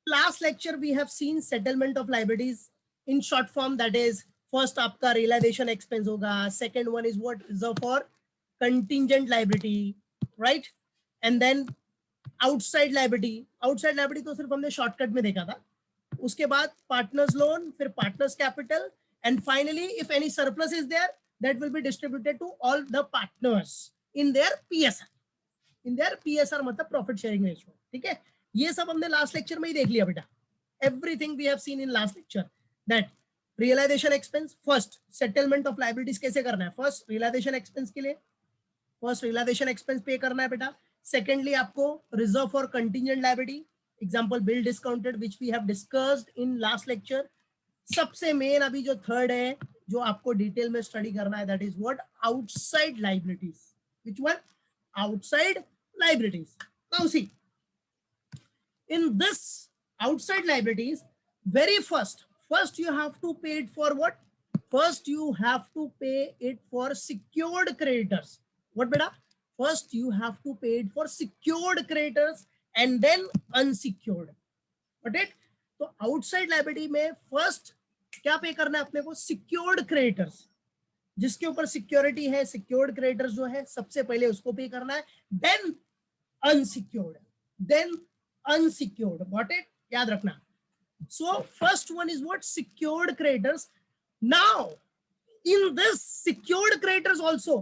last lecture we have seen settlement of liabilities in short form, that is first आपका realization expense होगा, second one is what, reserve for contingent liability, right? And then outside liability तो सिर्फ हमने shortcut में देखा था. उसके बाद पार्टनर्स लोन, फिर partners capital, and finally if any surplus is there that will be distributed to all the partners in their PSR मतलब प्रॉफिट शेयरिंग रेशियो. ठीक है, ये सब हमने लास्ट लेक्चर में ही देख लिया बेटा. Everything we have seen in last lecture. That realisation expense, first settlement of liabilities कैसे करना है, फर्स्ट रियलाइजेशन एक्सपेंस के लिए फर्स्ट रियलाइजेशन एक्सपेंस पे करना है बेटा. सेकेंडली आपको reserve for contingent liability, example bill discounted which we have discussed in last lecture. सबसे मेन अभी जो थर्ड है जो आपको डिटेल में स्टडी करना है, that is what, outside liabilities. Which one, outside liabilities. Now see, in this outside liabilities, very first you have to pay it for what? First you have to pay it for secured creditors. What beta? First you have to pay it for secured creditors and then unsecured. Got it? तो outside liability में first क्या पे करना है अपने को, secured creditors, जिसके ऊपर सिक्योरिटी है, सिक्योर्ड क्रेडिटर्स जो है सबसे पहले उसको पे करना है. Then unsecured. Got it? याद रखना. So first one is what, secured creditors. Now in this secured creditors also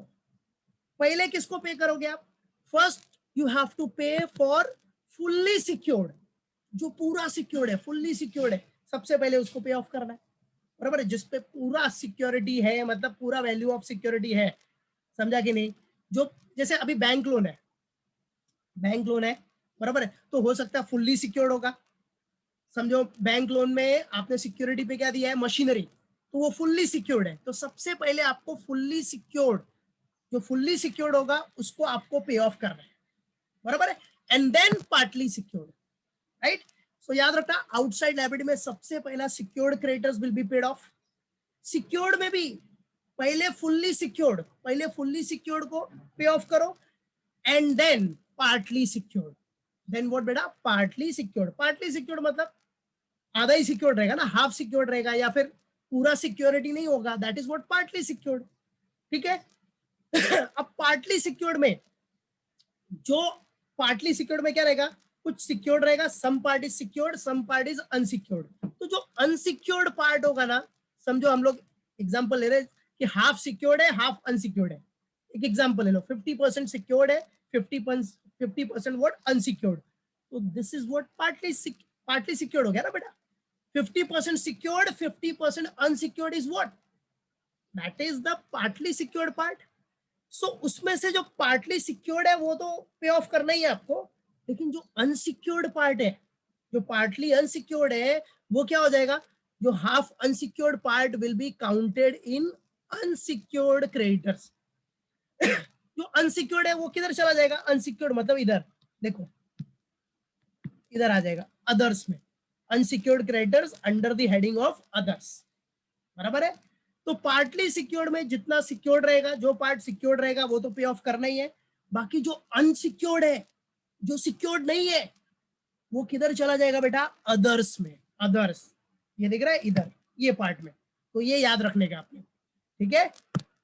पहले किसको पे करोगे आप? First you have to pay for fully secured, जो पूरा सिक्योर्ड है, फुल्ली सिक्योर्ड है, सबसे पहले उसको पे ऑफ करना है. बराबर है, जिसपे पूरा सिक्योरिटी है, मतलब पूरा वैल्यू ऑफ सिक्योरिटी है. समझा कि नहीं? जो जैसे अभी बैंक लोन है, बराबर है, तो हो सकता है फुल्ली सिक्योर्ड होगा. समझो बैंक लोन में आपने सिक्योरिटी पे क्या दिया है, मशीनरी, तो वो फुल्ली सिक्योर्ड है. तो सबसे पहले आपको फुल्ली सिक्योर्ड, जो फुल्ली सिक्योर्ड होगा उसको आपको पे ऑफ करना है. बराबर है, and then partly secured. Right? So याद रखना, आउटसाइड लायबिलिटी में सबसे पहला secured creditors will be paid off. Secured में भी पहले फुल्ली सिक्योर्ड को पे ऑफ करो and then partly secured. Then what बेटा, पार्टली सिक्योर्ड मतलब आधा ही सिक्योर्ड रहेगा ना, हाफ सिक्योर्ड रहेगा या फिर पूरा सिक्योरिटी नहीं होगा, that is what partly secured. ठीक है. अब पार्टली सिक्योर्ड में क्या रहेगा, कुछ सिक्योर्ड रहेगा, some part is secured, some part is unsecured. तो जो अनसिक्योर्ड पार्ट होगा ना, समझो हम लोग एग्जांपल ले रहे हैं कि हाफ सिक्योर्ड है, हाफ अनसिक्योर्ड है. एक एग्जांपल ले लो, 50% सिक्योर्ड है, 50% व्हाट, अनसिक्योर्ड. तो this is what partly secured हो गया ना बेटा. 50% secured, 50% unsecured is what, that is the partly secured part. So उसमें से जो पार्टली सिक्योर्ड है वो तो पे ऑफ करना ही है आपको, लेकिन जो अनसिक्योर्ड पार्ट है, जो पार्टली अनसिक्योर्ड है, वो क्या हो जाएगा, जो half unsecured part will be counted in unsecured creditors. जो अनसिक्योर्ड है वो किधर चला जाएगा, अनसिक्योर्ड मतलब इधर देखो, इधर आ जाएगा अदर्स में, unsecured creditors under the heading of others. बराबर है. तो पार्टली सिक्योर्ड में जितना सिक्योर्ड रहेगा, जो पार्ट सिक्योर्ड रहेगा वो तो पे ऑफ करना ही है. बाकी जो अनसिक्योर्ड है, जो सिक्योर्ड नहीं है, वो किधर चला जाएगा बेटा, अदर्स में. अदर्स ये दिख रहा है इधर, ये पार्ट में. तो ये याद रखने का आपने. ठीक है,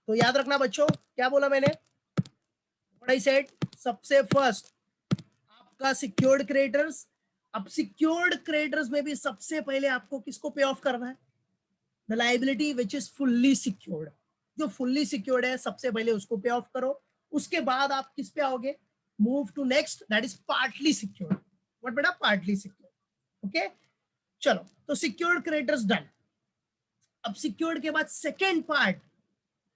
तो याद रखना बच्चों, क्या बोला मैंने, व्हाट आई सेड, सबसे फर्स्ट आपका सिक्योर्ड क्रेडिटर्स. अब सिक्योर्ड क्रेडिटर्स में भी सबसे पहले आपको किसको पे ऑफ करना है, the liability which is fully secured. जो फुल्ली सिक्योर्ड है सबसे पहले उसको पे ऑफ करो. उसके बाद आप किस पे आओगे, move to next, that is partly secured. What बेटा, पार्टली सिक्योर्ड. ओके, चलो, तो सिक्योर्ड क्रेडिटर्स डन. अब सिक्योर्ड के बाद सेकेंड पार्ट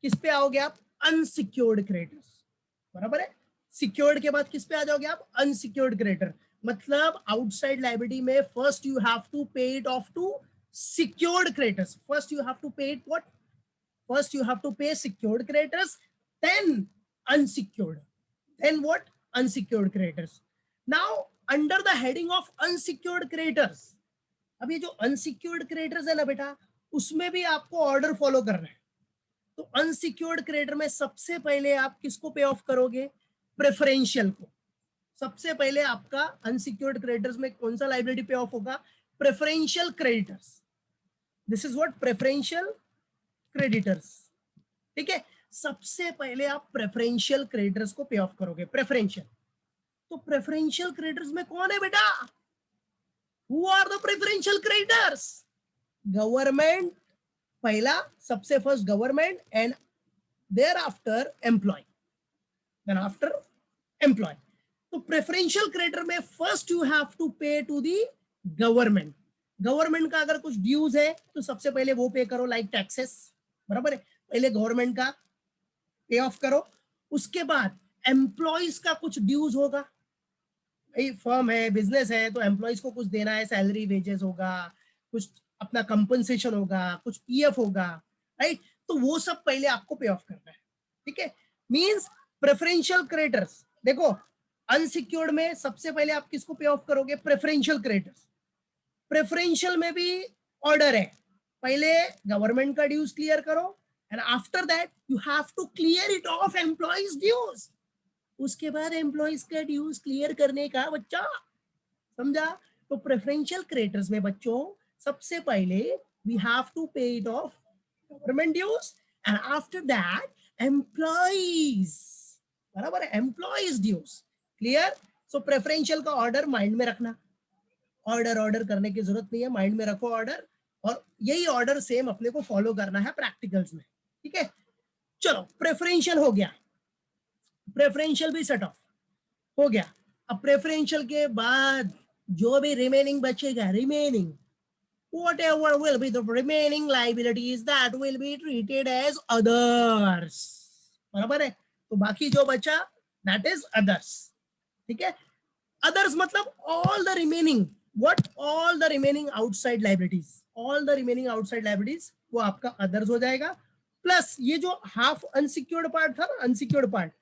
किस पे आओगे आप, अनसिक्योर्ड क्रेडिटर्स. बराबर है. सिक्योर्ड के बाद किस पे आ जाओगे आप, अनसिक्योर्ड क्रेडिटर. मतलब आउटसाइड लायबिलिटी में first you have to pay it off to secured creditors. First you have to pay it what, first you have to pay secured creditors, then unsecured, then what, unsecured creditors. Now under the heading of unsecured creditors, अब ये जो unsecured creditors है ना बेटा, उसमें भी आपको order follow करना है. तो अनसिक्योर्ड क्रेडिटर में सबसे पहले आप किसको पे ऑफ करोगे, प्रेफरेंशियल को. सबसे पहले आपका अनसिक्योर्ड क्रेडिटर्स में कौन सा लाइबिलिटी पे ऑफ होगा? Preferential creditors. This is what preferential creditors. ठीक है, सबसे पहले आप प्रेफरेंशियल क्रेडिटर्स को पे ऑफ करोगे. प्रेफरेंशियल, तो प्रेफरेंशियल क्रेडिटर्स में कौन है बेटा? Who are the preferential creditors? Government पहला, सबसे first government and thereafter employ, then after employ. तो प्रेफरेंशियल क्रेडिटर में first you have to pay to the government. Government का अगर कुछ ड्यूज है तो सबसे पहले वो पे करो, लाइक टैक्सेस. बराबर है, पहले गवर्नमेंट का पे ऑफ करो. उसके बाद एम्प्लॉयज का कुछ ड्यूज होगा. भाई फर्म है, बिजनेस है, तो एम्प्लॉयज को कुछ देना है, सैलरी वेजेस होगा, कुछ अपना कंपनसेशन होगा, कुछ पीएफ होगा, राइट. तो वो सब पहले आपको पे ऑफ करना है. ठीक है, मींस प्रेफरेंशियल क्रेडिटर्स. देखो, अनसिक्योर्ड में सबसे पहले आप किसको पे ऑफ करोगे? Preferential creditors. प्रेफरेंशियल में भी ऑर्डर है, पहले गवर्नमेंट का ड्यूज क्लियर करो and after that you have to clear it off employees dues. उसके बाद एम्प्लॉयज का ड्यूज क्लियर करने का, बच्चा समझा? तो प्रेफरेंशियल क्रेडिटर्स में बच्चों सबसे पहले we have to pay it off government dues and after that employees. बराबर है, employees dues. Clear? So preferential का ऑर्डर माइंड में रखना. ऑर्डर करने की जरूरत नहीं है, माइंड में रखो ऑर्डर, और यही ऑर्डर सेम अपने को फॉलो करना है प्रैक्टिकल्स में. ठीक है, चलो प्रेफरेंशियल हो गया, प्रेफरेंशियल भी सेट ऑफ हो गया. अब प्रेफरेंशियल के बाद जो भी रिमेनिंग बचेगा, remaining whatever will be the remaining liabilities that will be treated as others. बराबर है, तो बाकी जो बचा that is others. ठीक है, others मतलब all the remaining, what all the remaining outside liabilities, all the remaining outside liabilities वो आपका others हो जाएगा. प्लस ये जो हाफ अनसिक्योर्ड पार्ट था ना, अनसिक्योर्ड पार्ट,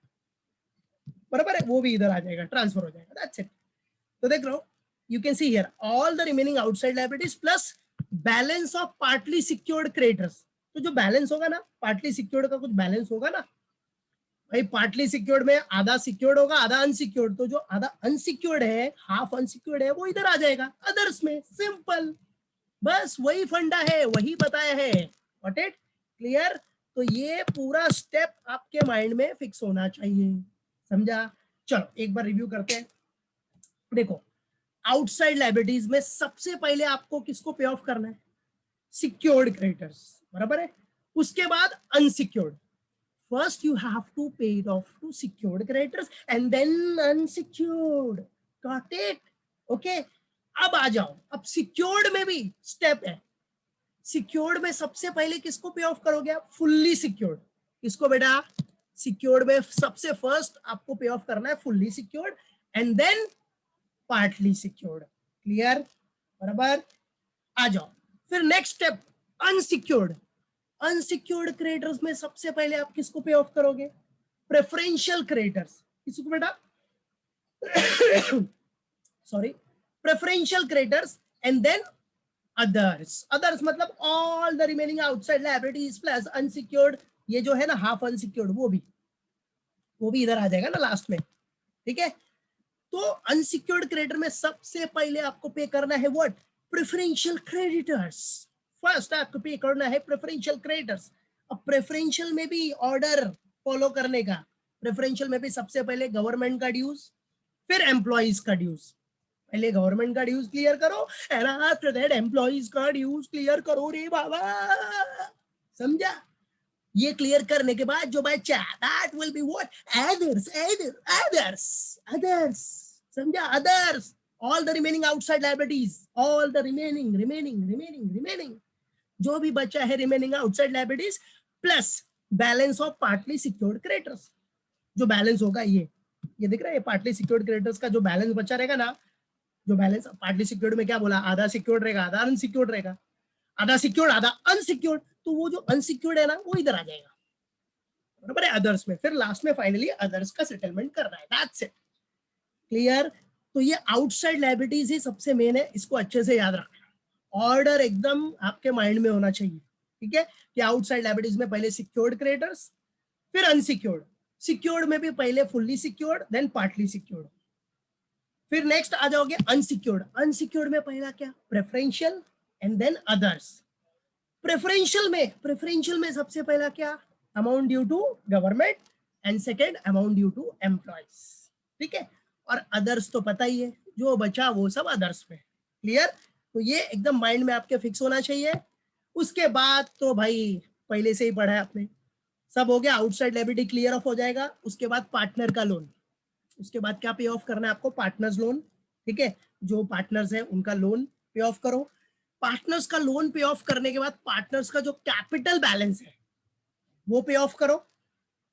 बराबर है, वो भी इधर आ जाएगा, ट्रांसफर हो जाएगा. That's it. तो देख लो, you can see here all the remaining outside liabilities plus balance of partly secured creditors. तो जो बैलेंस होगा ना, पार्टली सिक्योर्ड का कुछ बैलेंस होगा ना भाई. पार्टली सिक्योर्ड में आधा सिक्योर्ड होगा, आधा अनसिक्योर्ड. तो जो आधा अनसिक्योर्ड है, हाफ अनसिक्योर्ड है, वो इधर आ जाएगा अदर्स में. सिंपल, बस वही फंडा है, वही बताया है. What it? क्लियर? तो ये पूरा स्टेप आपके माइंड में फिक्स होना चाहिए. समझा? चलो एक बार रिव्यू करते हैं. देखो, आउटसाइड लायबिलिटीज में सबसे पहले आपको किसको पे ऑफ करना है? Secured creditors. बराबर है, उसके बाद unsecured. First you have to pay it off to secured creditors and then unsecured. Got it? Okay, अब आ जाओ, अब सिक्योर्ड में भी स्टेप है. सिक्योर्ड में सबसे पहले किसको पे ऑफ करोगे आप? Fully secured. किसको बेटा? सिक्योर्ड में सबसे फर्स्ट आपको पे ऑफ करना है fully secured and then partly secured. Clear? बराबर. आ जाओ, फिर next step unsecured. Unsecured creditors में सबसे पहले आप किसको पे ऑफ करोगे? Preferential creditors. किसको बेटा? Sorry, preferential creditors and then others. Others मतलब all the remaining outside liabilities plus unsecured. ये जो है ना हाफ अनसिक्योर्ड, वो भी इधर आ जाएगा ना लास्ट में. ठीक है, तो अनसिक्योर्ड क्रेडिटर में सबसे पहले आपको पे करना है व्हाट? Preferential creditors. फर्स्ट आपको पे करना है प्रेफरेंशियल क्रेडिटर्स. अब प्रेफरेंशियल में भी ऑर्डर फॉलो करने का. प्रेफरेंशियल में भी सबसे पहले गवर्नमेंट का ड्यूज, फिर एम्प्लॉइज का ड्यूज. पहले गवर्नमेंट का ड्यूज क्लियर करो एंड आफ्टर दैट एम्प्लॉइज का ड्यूज क्लियर करो रे बाबा. समझा? ये क्लियर करने के बाद जो बचा that will be what? Others. समझा? Others, all the remaining outside liabilities, all the remaining जो भी बचा है remaining outside liabilities plus balance of partly secured creditors. जो बैलेंस होगा ये दिख रहा है, पार्टली सिक्योर्ड क्रेडिटर्स का जो बैलेंस बचा रहेगा ना, जो बैलेंस पार्टली सिक्योर्ड में क्या बोला? आधा सिक्योर्ड रहेगा, आधा अनसिक्योर्ड रहेगा. आधा सिक्योर्ड, आधा अनसिक्योर्ड. तो वो जो अनसिक्योर्ड है ना, वो इधर आ जाएगा. बराबर है, अदर्स में. फिर लास्ट में फाइनली अदर्स का सेटलमेंट करना है. That's it. क्लियर? तो ये आउटसाइड लायबिलिटीज ही सबसे मेन है, इसको अच्छे से याद रखना. ऑर्डर एकदम आपके माइंड में होना चाहिए. ठीक है, कि आउटसाइड लायबिलिटीज में पहले सिक्योर्ड क्रेडिटर्स, फिर अनसिक्योर्ड. सिक्योर्ड में भी पहले fully secured then partly secured. फिर नेक्स्ट आ जाओगे अनसिक्योर्ड। अनसिक्योर्ड में पहला क्या, preferential and then others. Preferential में सबसे पहला क्या, amount due to government and second amount due to employees, ठीक है। और अदर्स तो पता ही है, जो बचा वो सब अदर्स में। क्लियर, तो ये एकदम माइंड में आपके फिक्स होना चाहिए। उसके बाद तो भाई पहले से ही पढ़ा है आपने, सब हो गया। आउटसाइड लायबिलिटी क्लियर ऑफ हो जाएगा। उसके बाद पार्टनर का लोन, उसके बाद क्या पे ऑफ करना है आपको, पार्टनर्स लोन, ठीक है। जो पार्टनर्स है उनका लोन पे ऑफ करो। पार्टनर्स का लोन पे ऑफ करने के बाद पार्टनर्स का जो कैपिटल बैलेंस है वो पे ऑफ करो।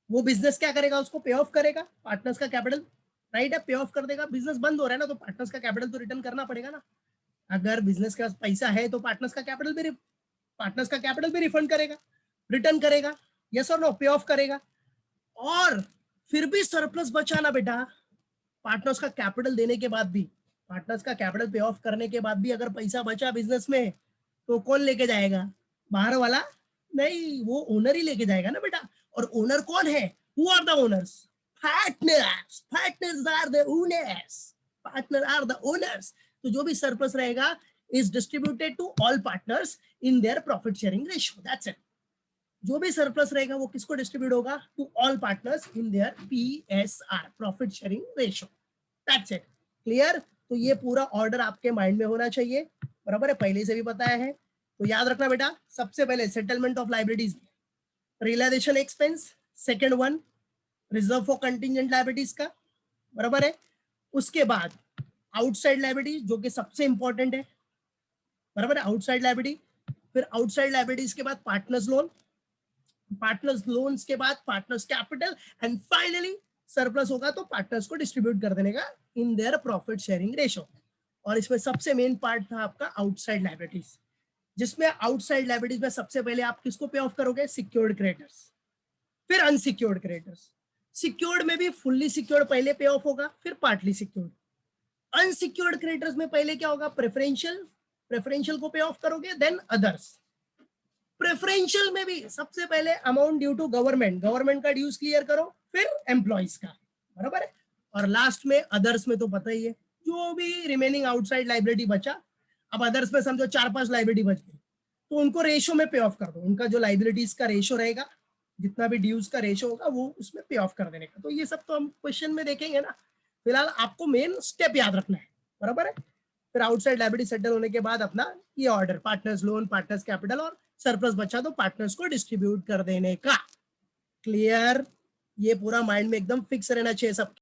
वो बिजनेस क्या करेगा, उसको पे ऑफ करेगा, पार्टनर्स का कैपिटल, राइट है, पे ऑफ कर देगा। बिजनेस बंद हो रहा है ना, तो पार्टनर्स का कैपिटल तो रिटर्न करना पड़ेगा ना। अगर बिजनेस के पास पैसा है तो पार्टनर्स का कैपिटल भी रिफंड करेगा, रिटर्न करेगा, यस और नो, पे ऑफ करेगा। और फिर भी सरप्लस बचा ना बेटा, पार्टनर्स का कैपिटल देने के बाद भी, पार्टनर्स का कैपिटल पे ऑफ करने के बाद भी अगर पैसा बचा बिजनेस में, तो कौन लेके जाएगा, बाहर वाला नहीं, वो ओनर ही लेके जाएगा ना बेटा। और ओनर कौन है, who are the owners, partners. Partners are the owners, partner are the owners. तो जो भी सरप्लस रहेगा is distributed to all partners in their profit sharing ratio, that's it. जो भी सरप्लस रहेगा वो किसको डिस्ट्रीब्यूट होगा, to all partners in their PSR, profit sharing ratio, that's it. Clear, तो ये पूरा ऑर्डर आपके माइंड में होना चाहिए, बराबर है, पहले से भी बताया है। तो याद रखना बेटा, सबसे पहले settlement of liabilities, realisation expense, second one reserve for contingent liabilities का, बराबर है। उसके बाद आउटसाइड लाइबिलिटी जो कि सबसे इंपॉर्टेंट है, बराबर है, आउटसाइड लाइबिलिटी। फिर आउटसाइड लाइबिलिटीज के बाद पार्टनर्स लोन, पार्टनर्स लोन्स के बाद partners capital, and finally surplus होगा तो पार्टनर्स को डिस्ट्रीब्यूट कर देने का इन देयर प्रॉफिट शेयरिंग रेशो। और इसमें सबसे मेन पार्ट था आपका आउटसाइड लायबिलिटीज, जिसमें आउटसाइड लायबिलिटीज में सबसे पहले आप किसको पे ऑफ करोगे, सिक्योर्ड क्रेडिटर्स, फिर अनसिक्योर्ड क्रेडिटर्स। सिक्योर्ड में भी फुल्ली सिक्योर्ड पहले पे ऑफ होगा, फिर पार्टली सिक्योर्ड। अनसिक्योर्ड क्रेडिटर्स में पहले क्या होगा, प्रेफरेंशियल, प्रेफरेंशियल को पे ऑफ करोगे, देन अदर्स। प्रेफरेंशियल में भी सबसे पहले amount due to government, government का ड्यूज क्लियर करो, फिर एम्प्लॉइज का, बराबर है। और लास्ट में अदर्स में तो पता ही है, जो भी रिमेनिंग आउटसाइड लाइबिलिटी बचा, अब अदर्स में समझो 4-5 लाइबिलिटी बच गई, तो उनको रेशो में पे ऑफ कर दो। उनका जो लाइबिलिटीज का रेशो रहेगा, जितना भी ड्यूज का रेशो होगा वो उसमें पे ऑफ कर देने का। तो ये सब तो हम क्वेश्चन में देखेंगे ना, फिलहाल आपको मेन स्टेप याद रखना है, बराबर है। फिर आउटसाइड लाइबिलिटी सेटल होने के बाद अपना ये order, partners loan, partners capital, और सरप्लस बचा तो पार्टनर्स को डिस्ट्रीब्यूट कर देने का। क्लियर, ये पूरा माइंड में एकदम फिक्स रहना चाहिए सब।